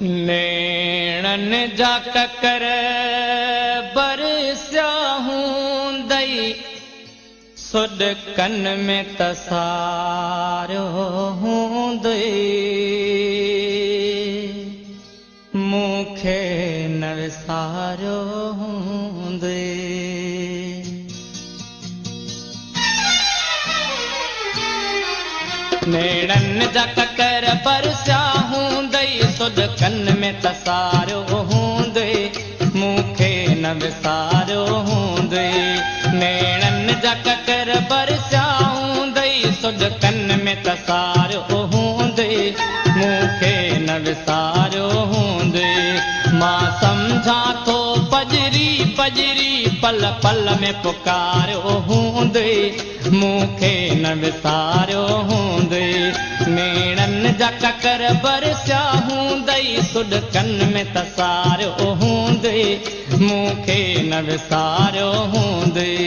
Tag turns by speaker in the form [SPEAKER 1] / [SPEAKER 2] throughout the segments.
[SPEAKER 1] नेणन जा ककर बरसिया हूंदई सुॾकन में तसारो हूंदई मूंखे न विसारो हूंदई नेणन जा ककर बरसिया हूंदई सुॾकन में तसारो हूंदई मूंखे न विसारो हूंदई नेणन जा ककर बरसिया हूंदई सुॾकन में तसारो हूंदई मूंखे न विसारो हूंदई मां सम्झां थो पजरी पजरी पल पल में पुकारो हूंदई मूंखे न विसारो हूंदई नेणन जा ककर बरसिया हूंदई सुॾकन में तसारो हूंदई मूंखे न विसारो हूंदई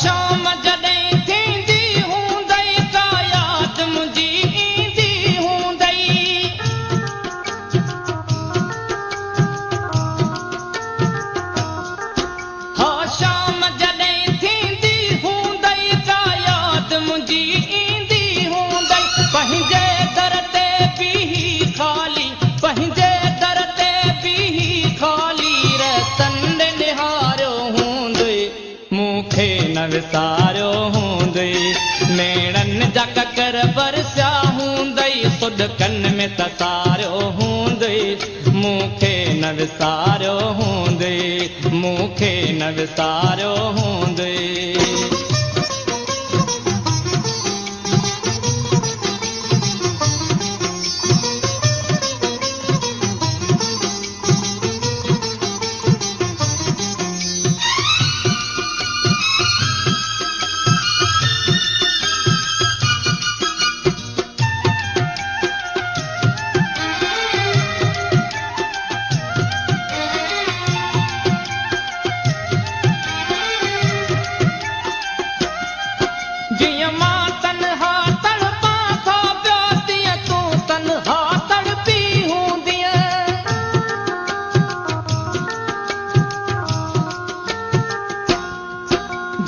[SPEAKER 1] शाम जॾहिं थींदी हूंदई का यादि मुंहिंजी ईंदी हूंदई हा शाम जॾहिं थींदी हूंदई का यादि मुंहिंजी ईंदी हूंदई पंहिंजे दर ते बीही ख़ाली पंहिंजे दर ते बीही ख़ाली रतन निहारियो हूंदई मूंखे न विसारो हूंदई नेणन जा ककर बरसिया हूंदई सुॾकन में तसारो हूंदई मूंखे न विसारो हूंदई मूंखे न विसारो हूंदई जीअं मां तन्हा तड़पां थो पियो तीअं तूं तन्हा तड़पी हूंदीअ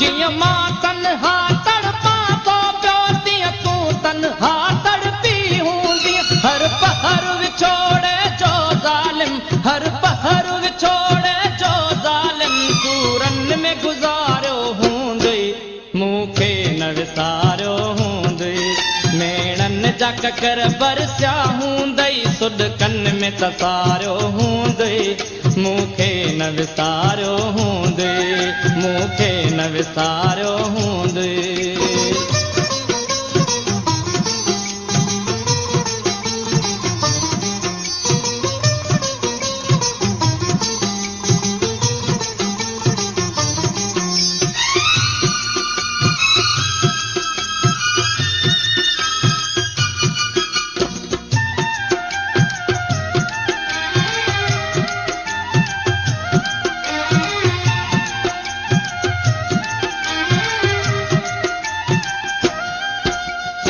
[SPEAKER 1] जीअं मां तन्हा तड़पां थो पियो तीअं तूं तन्हा तड़पी हूंदीअ हर पहर विछोड़े जो ज़ालिम हर पहर विछोड़े जो ज़ालिम सूरन में गुज़ारियो हूंदई मूंखे न विसारो हूंदई नेणन जा ककर बरसिया हूंदई सुॾकन में तसारो हूंदई मूंखे न विसारो हूंदई मूंखे न विसारो हूंदई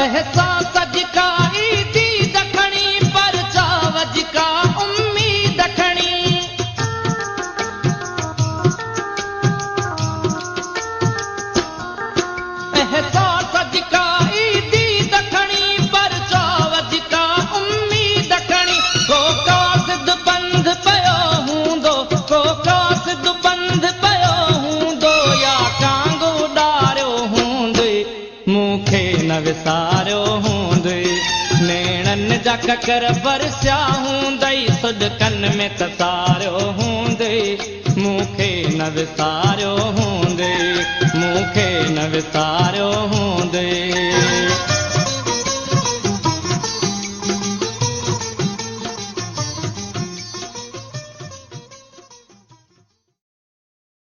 [SPEAKER 1] एहसास जिका ईदी दखणी पर चाव जिका उम्मीद खणी एहसास जिका ईदी दखणी पर चाव जिका उम्मीद खणी को कासिद बंद पियो हूंदो को कासिद बंद पियो हूंदो या टांग उॾारियो हूंदई मूंखे न विसारो हूंदई नेणन जा ककर बरसिया हूंदई सुॾकन में तसारो हूंदई मूंखे न विसारो हूंदई मूंखे न विसारो